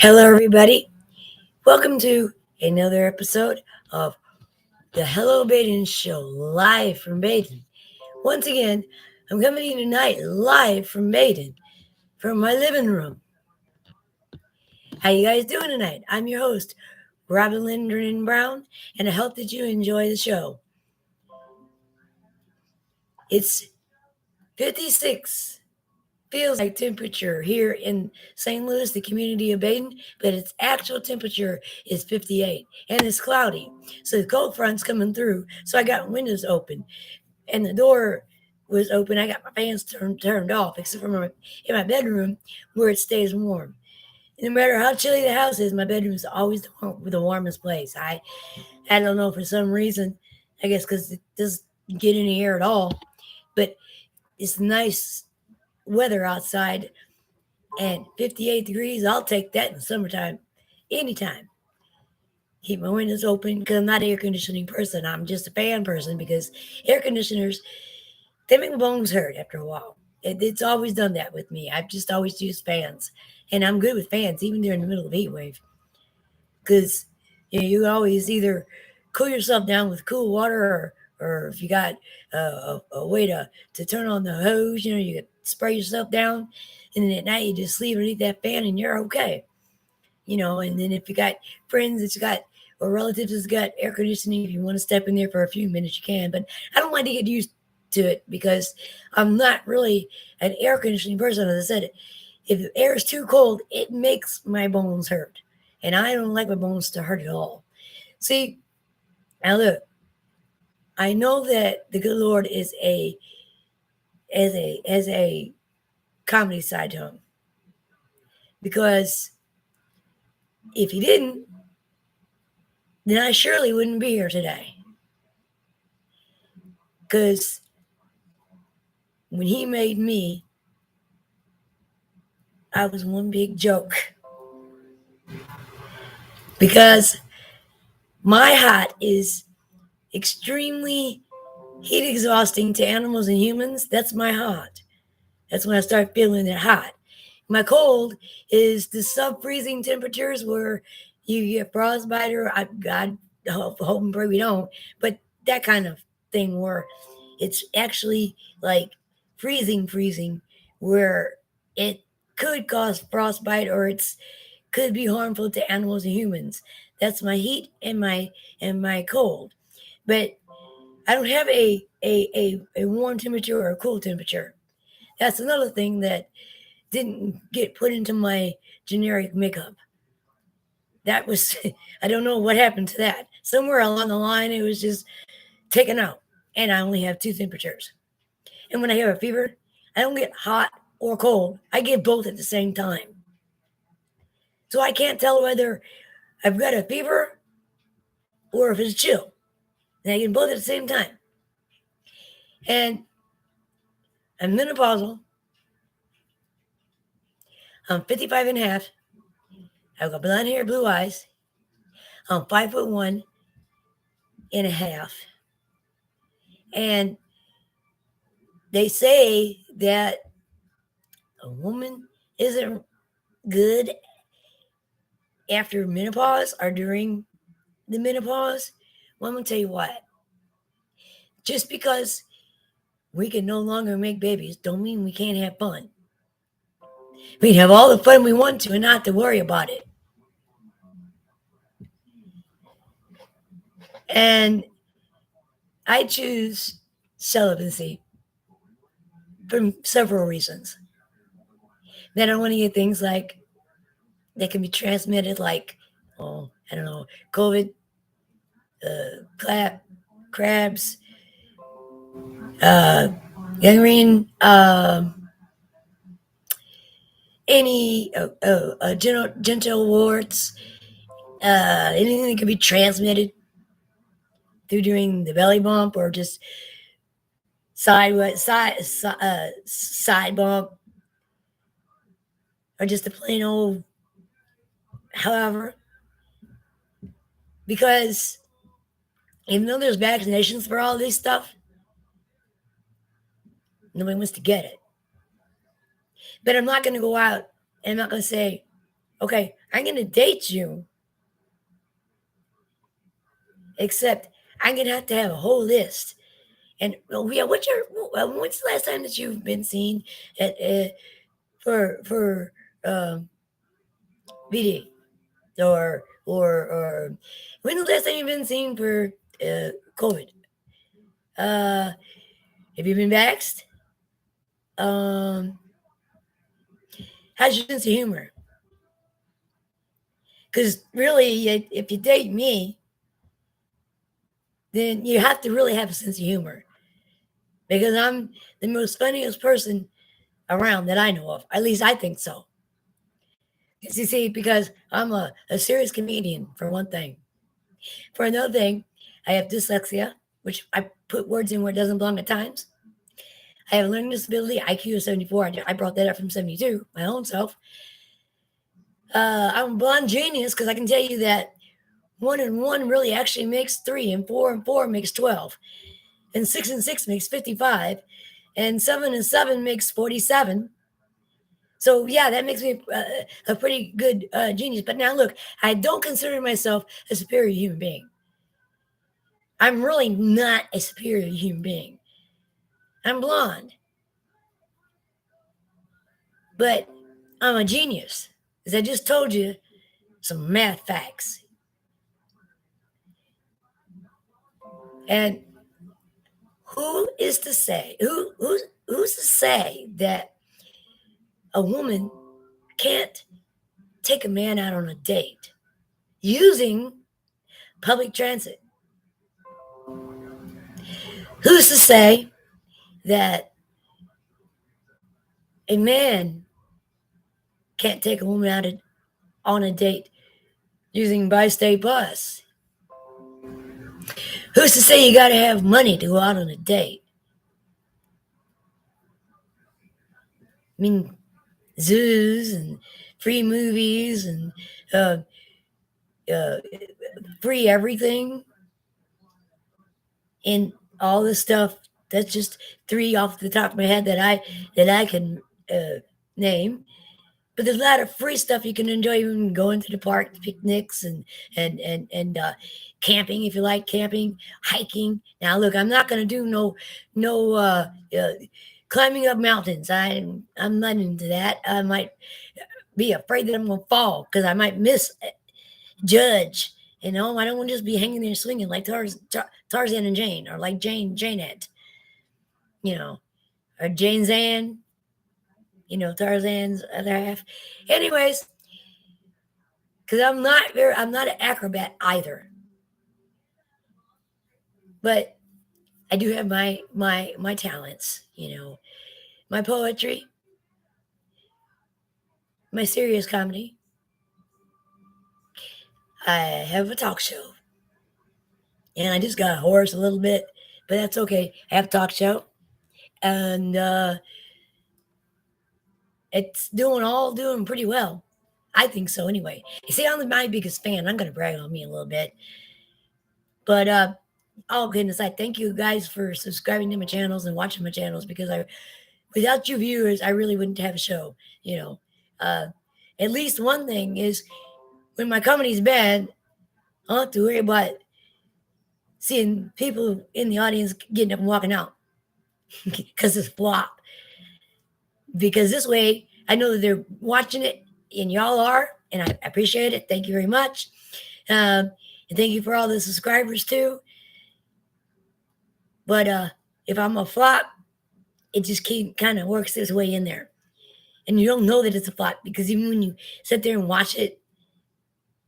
Hello, everybody. Welcome to another episode of the HelloBaden show, live from Baden. Once again, I'm coming to you tonight live from Baden, from my living room. How you guys doing tonight? I'm your host, Robin Lindgren Brown, and I hope that you enjoy the show. It's 56 feels like temperature here in St. Louis, the community of Baden, but its actual temperature is 58 and it's cloudy. So the cold front's coming through. So I got windows open and the door was open. I got my fans turned off, except for in my bedroom where it stays warm. No matter how chilly the house is, my bedroom is always the warmest place. I don't know, for some reason, I guess because it doesn't get any air at all, but it's nice weather outside, and 58 degrees, I'll take that in the summertime anytime. Keep my windows open because I'm not an air conditioning person. I'm just a fan person because air conditioners, they make my bones hurt after a while. It's always done that with me. I've just always used fans, and I'm good with fans even during the middle of a heat wave because you always either cool yourself down with cool water, or if you got a way to turn on the hose, you could spray yourself down, and then at night you just sleep underneath that fan and you're okay. And then if you got friends that's got or relatives that's got air conditioning, if you want to step in there for a few minutes, you can. But I don't like to get used to it because I'm not really an air conditioning person. As I said, if the air is too cold, it makes my bones hurt. And I don't like my bones to hurt at all. See, now look, I know that the good Lord is as a comedy side to him. Because if he didn't, then I surely wouldn't be here today. Because when he made me, I was one big joke. Because my hot is extremely heat exhausting to animals and humans. That's my hot. That's when I start feeling it hot. My cold is the sub freezing temperatures where you get frostbite, or God hope and pray we don't, but that kind of thing where it's actually like freezing, where it could cause frostbite, or it's could be harmful to animals and humans. That's my heat and my cold. But I don't have a warm temperature or a cool temperature. That's another thing that didn't get put into my generic makeup. That was, I don't know what happened to that. Somewhere along the line, it was just taken out. And I only have two temperatures. And when I have a fever, I don't get hot or cold. I get both at the same time. So I can't tell whether I've got a fever or if it's chill. And I get both at the same time. And I'm menopausal. I'm 55 and a half. I've got blonde hair, blue eyes. I'm 5'1" and a half. And they say that a woman isn't good after menopause or during the menopause. Well, I'm going to tell you what. Just because we can no longer make babies don't mean we can't have fun. We can have all the fun we want to and not to worry about it. And I choose celibacy for several reasons. Then I don't want to get things like that can be transmitted, like, I don't know, COVID, crabs, gangrene, any genital warts, anything that can be transmitted through during the belly bump or just side bump, or just a plain old however. Because even though there's vaccinations for all this stuff, nobody wants to get it. But I'm not going to go out and I'm not going to say, Okay, I'm going to date you, except I'm going to have a whole list. And yeah, when's the last time that you've been seen at for BD or when's the last time you've been seen for COVID? Uh, have you been vaxxed? Um, how's your sense of humor? Because really, if you date me, then you have to really have a sense of humor because I'm the most funniest person around that I know of. At least I think so. You see, because I'm a serious comedian, for one thing. For another thing, I have dyslexia, which I put words in where it doesn't belong at times. I have a learning disability, IQ of 74. I brought that up from 72, my own self. I'm a blonde genius because I can tell you that 1 and 1 really actually makes 3, and 4 makes 12, and 6 and 6 makes 55, and 7 and 7 makes 47. So yeah, that makes me a pretty good genius. But now look, I don't consider myself a superior human being. I'm really not a superior human being. I'm blonde, but I'm a genius. As I just told you, some math facts. And who's to say that a woman can't take a man out on a date using public transit? Who's to say that a man can't take a woman out on a date using bi-state bus? Who's to say you got to have money to go out on a date? I mean, zoos and free movies and uh, uh, free everything and all this stuff. That's just 3 off the top of my head that I can name. But there's a lot of free stuff you can enjoy, even going to the park, picnics and camping if you like camping, hiking. Now, look, I'm not going to do no climbing up mountains. I'm not into that. I might be afraid that I'm going to fall because I might misjudge. You know, I don't want to just be hanging there swinging like Tarzan and Jane, or like Janette, you know, or Jane Zan, Tarzan's other half. Anyways, because I'm not an acrobat either, but I do have my talents, my poetry, my serious comedy. I have a talk show, and I just got hoarse a little bit, but that's okay. I have a talk show, and it's doing pretty well. I think so anyway. You see, I'm my biggest fan. I'm gonna brag on me a little bit. But all goodness, I thank you guys for subscribing to my channels and watching my channels because without you viewers, I really wouldn't have a show. Uh, at least one thing is when my comedy's bad, I don't have to worry about seeing people in the audience getting up and walking out because it's flop. Because this way, I know that they're watching it, and y'all are, and I appreciate it. Thank you very much. And thank you for all the subscribers too. But if I'm a flop, it just kind of works its way in there. And you don't know that it's a flop because even when you sit there and watch it,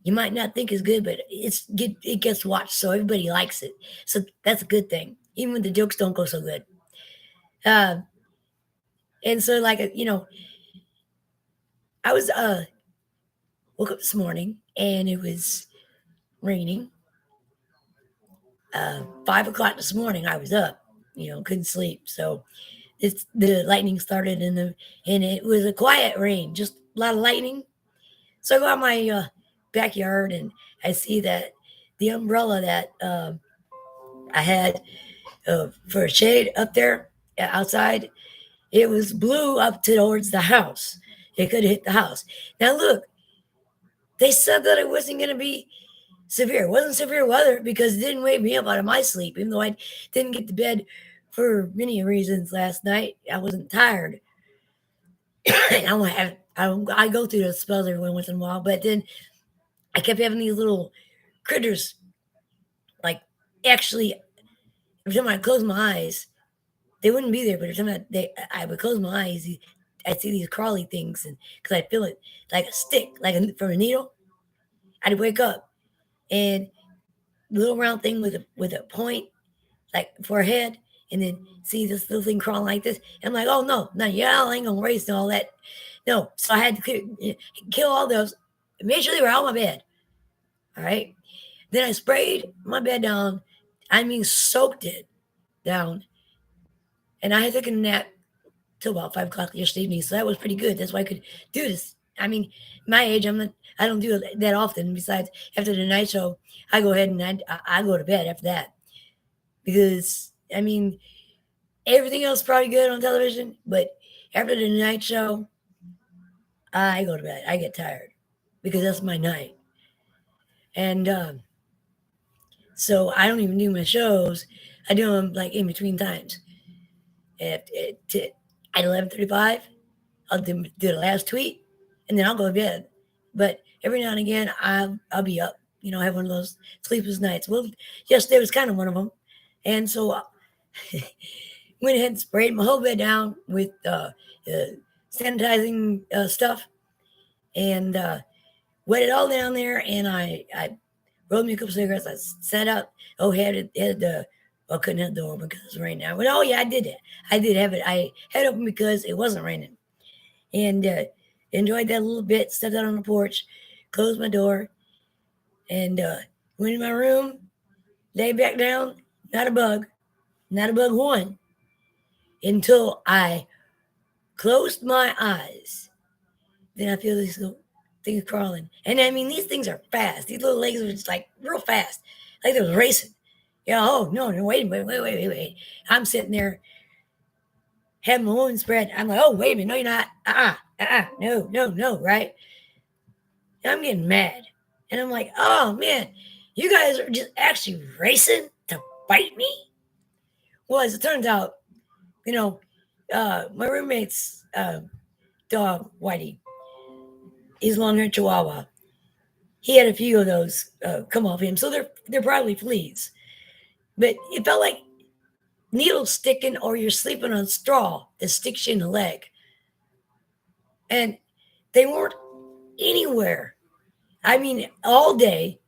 you might not think it's good, but it gets watched, so everybody likes it. So that's a good thing, even when the jokes don't go so good. And so, like, I was woke up this morning and it was raining. 5 o'clock this morning, I was up, couldn't sleep. So the lightning started and it was a quiet rain, just a lot of lightning. So I go out my backyard and I see that the umbrella that I had for a shade up there outside, it was blue up towards the house. It could hit the house. Now look, They said that it wasn't going to be severe. It wasn't severe weather because it didn't wake me up out of my sleep, even though I didn't get to bed for many reasons last night. I wasn't tired. I go through those spells every once in a while, but then I kept having these little critters, like actually, every time I close my eyes, they wouldn't be there, but every time I would close my eyes, I'd see these crawly things, and because I feel it like a stick, from a needle, I'd wake up and little round thing with a point like for a head, and then see this little thing crawling like this. I'm like, oh no, no, yeah, I ain't gonna race and all that. No, so I had to kill all those, make sure they were out of my bed. All right. Then I sprayed my bed down. I mean, soaked it down, and I had taken a nap till about 5 o'clock yesterday evening. So that was pretty good. That's why I could do this. I mean, my age, I don't do it that often. Besides, after the night show, I go ahead and I go to bed after that because I mean everything else is probably good on television, but after the night show, I go to bed. I get tired because that's my night, and so I don't even do my shows. I do them like in between times. At 11:35, I'll do the last tweet, and then I'll go to bed. But every now and again, I'll be up. I have one of those sleepless nights. Well, yesterday was kind of one of them, and so went ahead and sprayed my whole bed down with sanitizing stuff, and wet it all down there. And I rolled me a couple cigarettes. I sat out. Oh, had the. Well, couldn't have the door because it's raining now. But oh yeah, I did it. I did have it. I had it open because it wasn't raining, and enjoyed that a little bit. Stepped out on the porch, closed my door, and went in my room, lay back down. Not a bug, not a bug one, until I closed my eyes. Then I feel these little things crawling, and I mean these things are fast. These little legs are just like real fast, like they was racing. Yeah. Oh no! No! Wait! I'm sitting there, having my own spread. I'm like, oh wait a minute! No, you're not. No! Right? And I'm getting mad, and I'm like, oh man, you guys are just actually racing to bite me. Well, as it turns out, my roommate's dog, Whitey, he's long haired Chihuahua. He had a few of those come off him, so they're probably fleas. But it felt like needles sticking, or you're sleeping on straw that sticks you in the leg, and they weren't anywhere. I mean, all day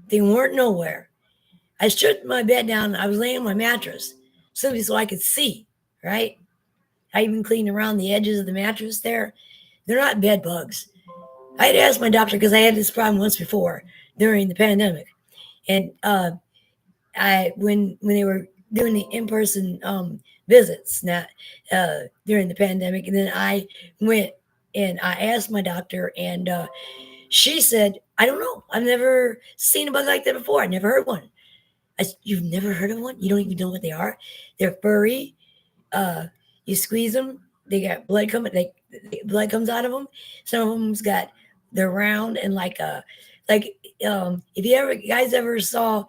they weren't nowhere. I stripped my bed down. I was laying on my mattress simply so I could see. Right? I even cleaned around the edges of the mattress there. They're not bed bugs. I had asked my doctor because I had this problem once before during the pandemic, and I when they were doing the in person visits now during the pandemic, and then I went and I asked my doctor, and she said, "I don't know. I've never seen a bug like that before. I never heard one." You've never heard of one? You don't even know what they are? They're furry. Uh, you squeeze them, they got blood coming. Blood comes out of them. Some of them's got they're round and like if you ever guys ever saw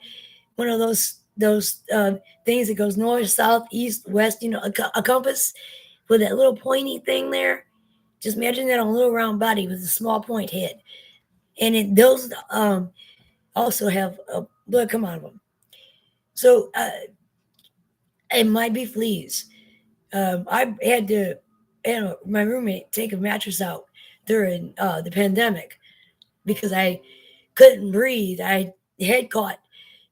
one of those things that goes north, south, east, west, a compass with that little pointy thing there. Just imagine that on a little round body with a small point head, and those also have blood come out of them. So it might be fleas. I had to, my roommate take a mattress out during the pandemic because I couldn't breathe. I had caught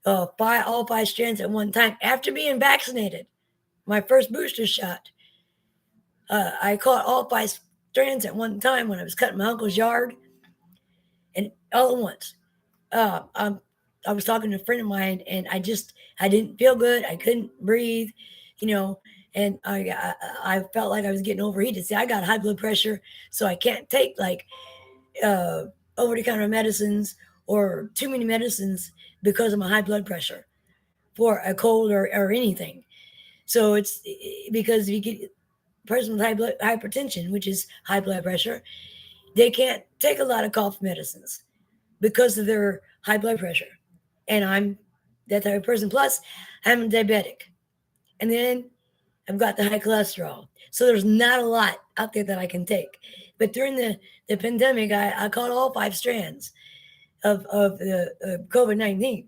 all five strands at one time after being vaccinated. My first booster shot, I caught all five strands at one time when I was cutting my uncle's yard, and all at once. Uh, um, I was talking to a friend of mine, and I didn't feel good. I couldn't breathe, you know, and I felt like I was getting overheated. See, I got high blood pressure, so I can't take like uh, over the counter medicines or too many medicines because of my high blood pressure for a cold or anything. So it's because if you get a person with hypertension, which is high blood pressure, they can't take a lot of cough medicines. because of their high blood pressure. And I'm that type of person. Plus, I'm diabetic. And then I've got the high cholesterol. So there's not a lot out there that I can take. But during the pandemic, I caught all five strands of the COVID 19.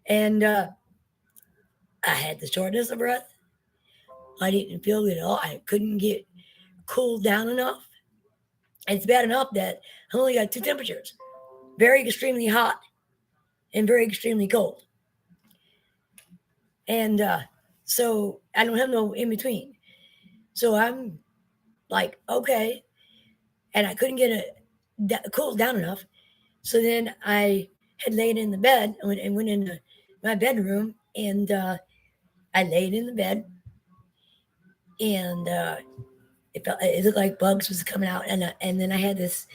And I had the shortness of breath. I didn't feel good at all. I couldn't get cooled down enough. And it's bad enough that I only got two temperatures, very extremely hot and very extremely cold. And so I don't have no in between. So I'm like, okay. And I couldn't get it cooled down enough. So then I had laid in the bed and went into my bedroom and I laid in the bed and it looked like bugs was coming out and then I had this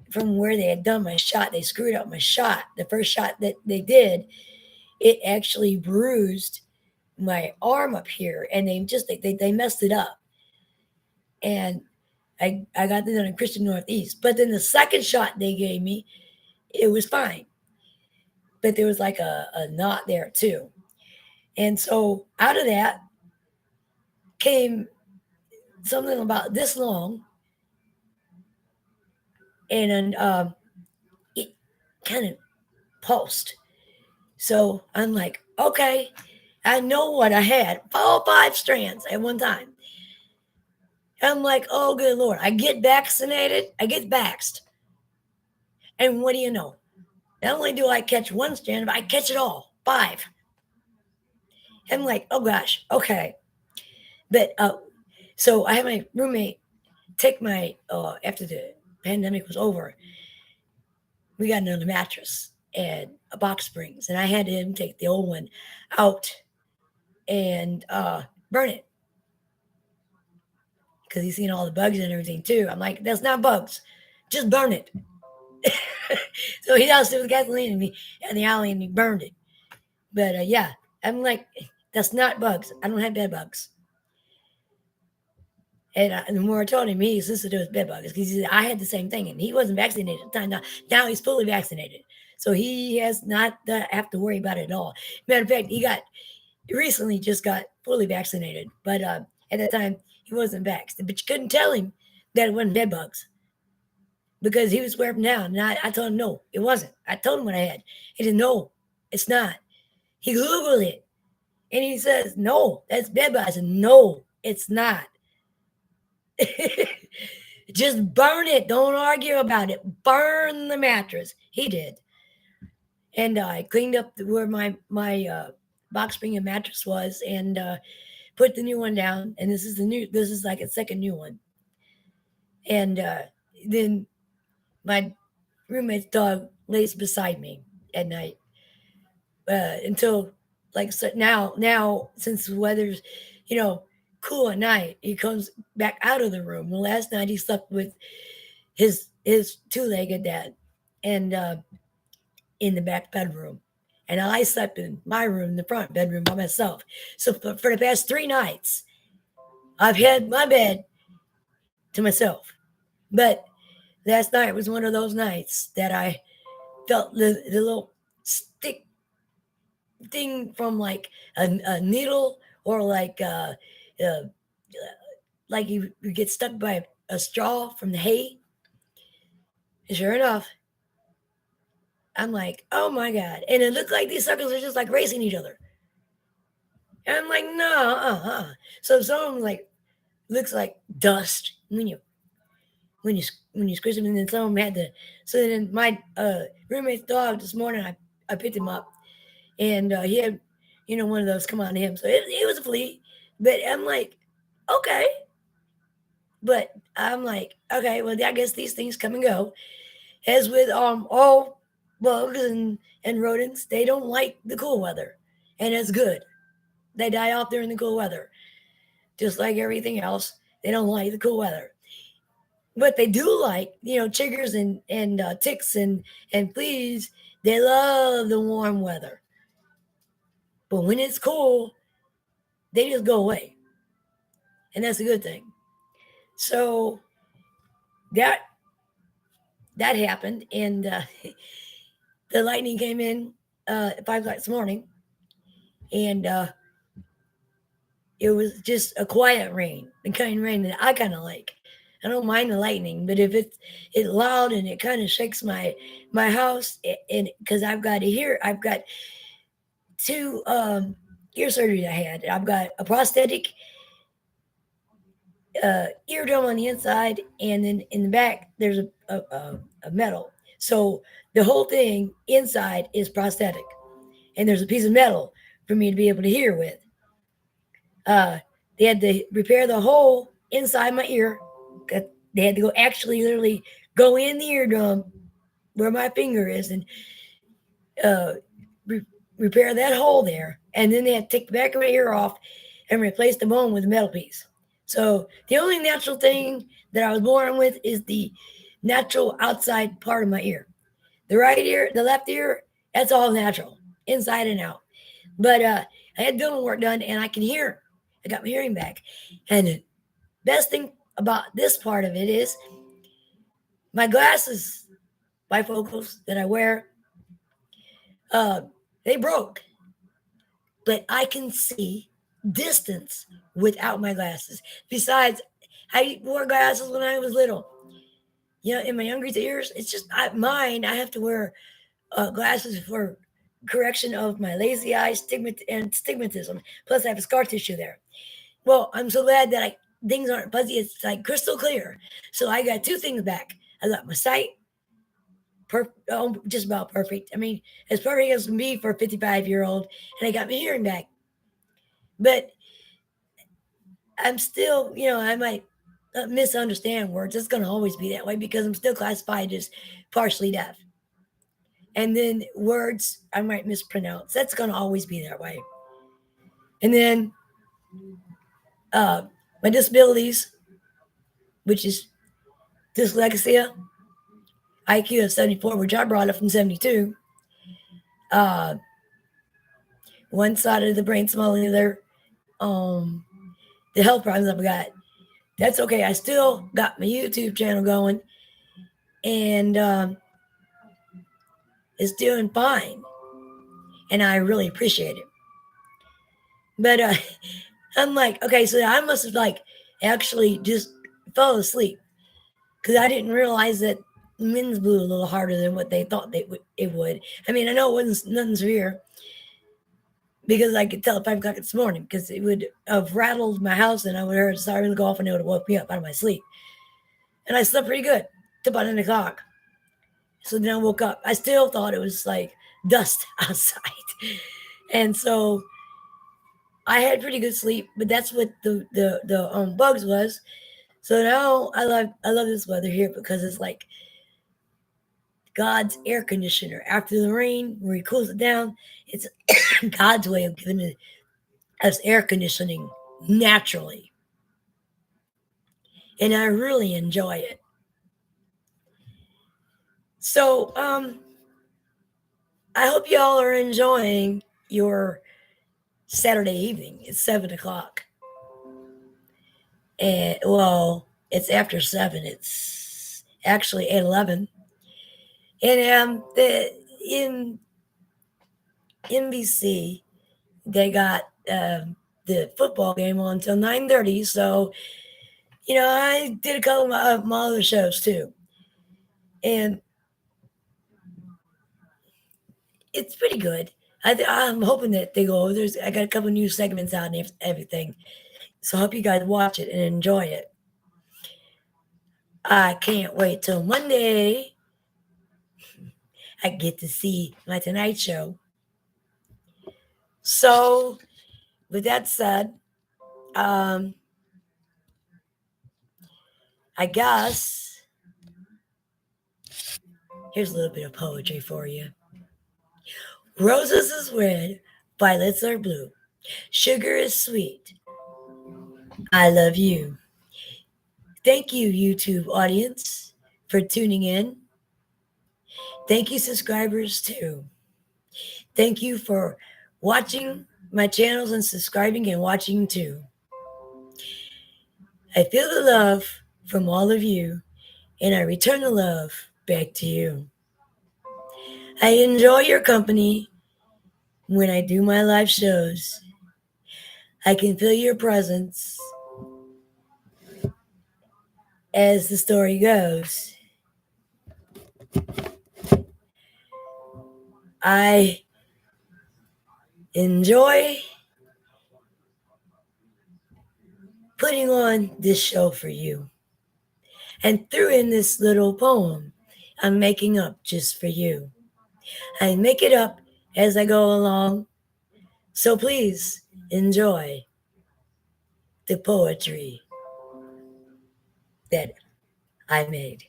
from where they had done my shot. They screwed up my shot. The first shot that they did, it actually bruised my arm up here, and they messed it up. And I got it done in Christian Northeast. But then the second shot they gave me, it was fine. But there was like a knot there too. And so out of that came something about this long, and then it kind of pulsed. So I'm like, okay, I know what I had. All five strands at one time. I'm like, oh, good Lord. I get vaccinated. I get vaxxed. And what do you know? Not only do I catch one strand, but I catch it all. Five. I'm like, oh gosh, okay. But so I had my roommate take my after the pandemic was over, we got another mattress and a box springs, and I had him take the old one out and burn it because he's seen all the bugs and everything too. I'm like, that's not bugs, just burn it. So he doused it with gasoline in the alley and he burned it. But yeah, I'm like, that's not bugs. I don't have bed bugs. And the more I told him, he insisted it was bed bugs because he said I had the same thing, and he wasn't vaccinated at the time. Now he's fully vaccinated, so he has not have to worry about it at all. Matter of fact, he recently just got fully vaccinated, but at that time he wasn't vaxxed. But you couldn't tell him that it wasn't bed bugs because he was swearing down, and I told him no, it wasn't. I told him what I had. He said no, it's not. He Googled it, and he says no, that's bed bugs. I said no, it's not. Just burn it. Don't argue about it. Burn the mattress. He did, and I cleaned up where my box spring and mattress was, and put the new one down. And this is the new. This is like a second new one. And then my roommate's dog lays beside me at night until like so now since the weather's you know cool at night, he comes back out of the room. Well, last night he slept with his two-legged dad and in the back bedroom, and I slept in my room, the front bedroom, by myself. So for the past 3 nights I've had my bed to myself. But last night was one of those nights that I felt the little stick thing from like a needle, or like you get stuck by a straw from the hay. And sure enough, I'm like, oh my God. And it looked like these suckers are just like racing each other. And I'm like, no, So some of them like looks like dust when you squish them, and then some of them had the. So then my roommate's dog this morning, I picked him up, and he had, one of those come on him. So it was a flea, but I'm like, okay. But I'm like, okay, well, I guess these things come and go. As with all bugs and rodents, they don't like the cool weather, and it's good. They die off during the cool weather, just like everything else. They don't like the cool weather, but they do like chiggers and ticks and fleas. They love the warm weather, but when it's cool, they just go away, and that's a good thing. So that that happened, and the lightning came in at 5 o'clock this morning, and it was just a quiet rain, the kind of rain that I kind of like. I don't mind the lightning, but if it's loud and it kind of shakes my house, and because I've got two ear surgeries I had. I've got a prosthetic eardrum on the inside, and then in the back there's a metal. So the whole thing inside is prosthetic, and there's a piece of metal for me to be able to hear with. Uh, they had to repair the hole inside my ear. They had to go actually literally go in the eardrum where my finger is and uh, re- repair that hole there. And then they had to take the back of my ear off and replace the bone with a metal piece. So the only natural thing that I was born with is the natural outside part of my ear. The right ear, the left ear, that's all natural, inside and out. But I had dental work done, and I can hear. I got my hearing back. And the best thing about this part of it is my glasses, bifocals that I wear, uh, they broke, but I can see distance without my glasses. Besides, I wore glasses when I was little. You know, in my younger years, it's just mine. I have to wear glasses for correction of my lazy eye and stigmatism. Plus, I have a scar tissue there. Well, I'm so glad that things aren't fuzzy. It's like crystal clear. So I got two things back. I got my sight, just about perfect. I mean, as perfect as can be for a 55-year-old, and I got my hearing back. But I'm still, I might misunderstand words. It's going to always be that way because I'm still classified as partially deaf. And then words I might mispronounce. That's going to always be that way. And then uh, my disabilities, which is dyslexia, IQ of 74, which I brought up from 72. Uh, one side of the brain smaller than the other. The health problems I've got. That's okay. I still got my YouTube channel going, and it's doing fine, and I really appreciate it. But I'm like, okay, so I must have like actually just fell asleep because I didn't realize that winds blew a little harder than what they thought it would. I mean, I know it wasn't nothing severe because I could tell at 5 o'clock this morning because it would have rattled my house and I would have heard the siren go off and it would have woke me up out of my sleep. And I slept pretty good till about 9 o'clock. So then I woke up. I still thought it was like dust outside. And so I had pretty good sleep, but that's what the bugs was. So now I love this weather here because it's like God's air conditioner. After the rain, where He cools it down, it's God's way of giving us air conditioning naturally, and I really enjoy it. So I hope y'all are enjoying your Saturday evening. It's 7 o'clock, and well, it's after 7. It's actually 8:11, and in NBC they got the football game on until 9:30. So I did a couple of my other shows too, and it's pretty good. I'm hoping that they go. I got a couple new segments out and everything, so I hope you guys watch it and enjoy it. I can't wait till Monday. I get to see my Tonight Show. So, with that said, I guess here's a little bit of poetry for you. Roses is red, violets are blue. Sugar is sweet. I love you. Thank you, YouTube audience, for tuning in. Thank you, subscribers, too. Thank you for watching my channels and subscribing and watching, too. I feel the love from all of you, and I return the love back to you. I enjoy your company when I do my live shows. I can feel your presence as the story goes. I enjoy putting on this show for you and threw in this little poem I'm making up just for you. I make it up as I go along, so please enjoy the poetry that I made.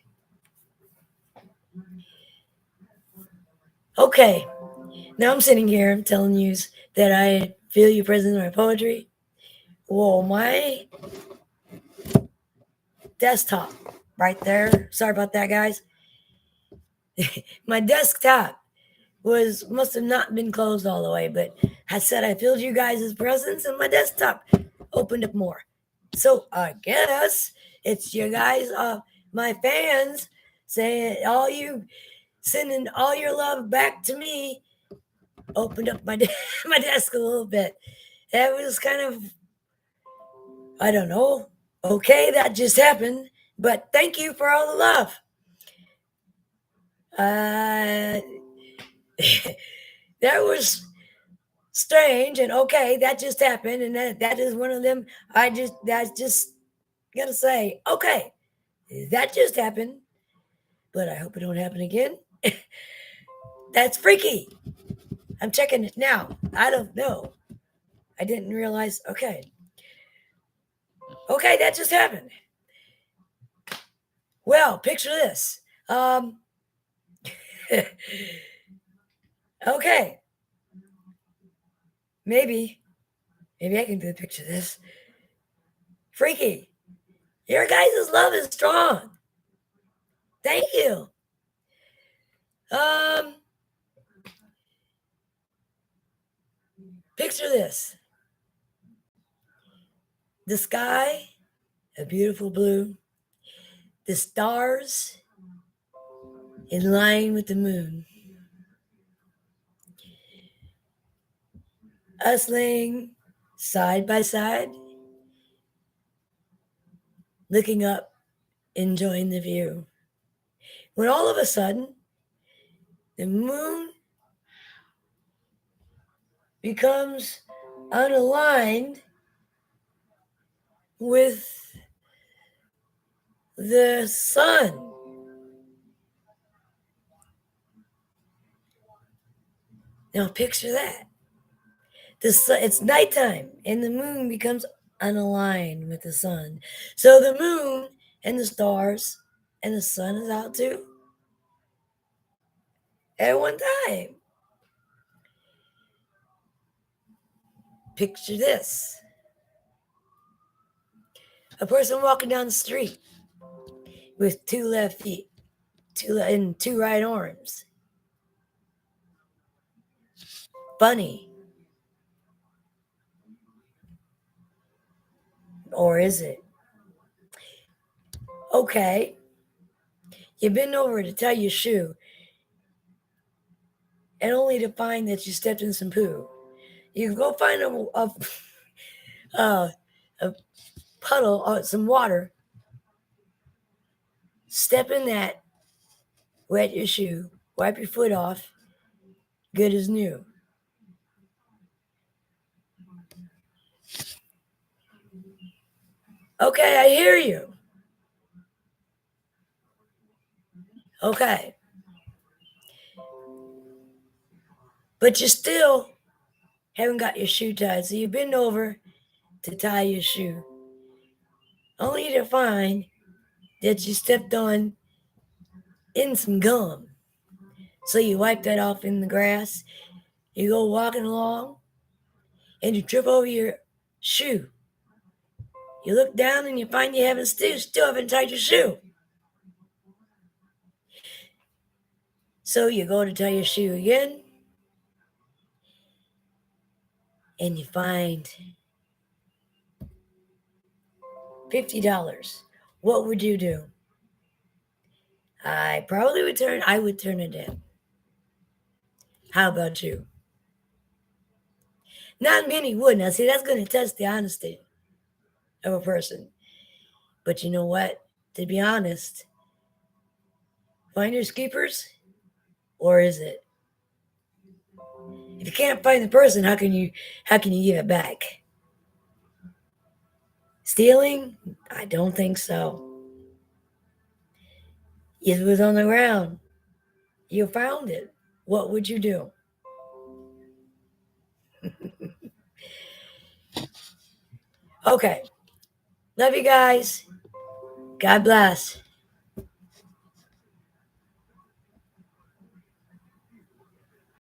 Okay, now I'm sitting here telling you that I feel your presence in my poetry. Well, my desktop right there, sorry about that, guys. My desktop must have not been closed all the way, but I said I filled you guys' presence and my desktop opened up more. So I guess it's you guys, my fans, saying all you sending all your love back to me opened up my my desk a little bit. That was kind of, I don't know. Okay, that just happened, but thank you for all the love. Uh, that was strange, and okay, that just happened, and that is one of them. That's just gonna say, okay, that just happened, but I hope it don't happen again. That's freaky. I'm checking it now. I don't know. I didn't realize. Okay, that just happened. Well, picture this. Okay, maybe I can do picture this. Freaky. Your guys' love is strong. Thank you. Um, Picture this. The sky, a beautiful blue. The stars in line with the moon. Us laying side by side, looking up, enjoying the view. When all of a sudden, the moon becomes unaligned with the sun. Now picture that. It's nighttime and the moon becomes unaligned with the sun. So the moon and the stars and the sun is out too at one time. Picture this. A person walking down the street with two left feet, and two right arms. Funny. Or is it? Okay. You bend over to tie your shoe, and only to find that you stepped in some poo. You go find a puddle or some water, step in that, wet your shoe, wipe your foot off, good as new. Okay, I hear you. Okay. But you still haven't got your shoe tied, so you bend over to tie your shoe, only to find that you stepped on in some gum. So you wipe that off in the grass, you go walking along, and you trip over your shoe. You look down and you find you haven't still haven't tied your shoe. So you go to tie your shoe again, and you find $50. What would you do? I would turn it in. How about you? Not many would. Now, see, that's going to test the honesty of a person. But you know what? To be honest, finders keepers, or is it? If you can't find the person, how can you give it back? Stealing? I don't think so. It was on the ground. You found it. What would you do? Okay. Love you guys. God bless.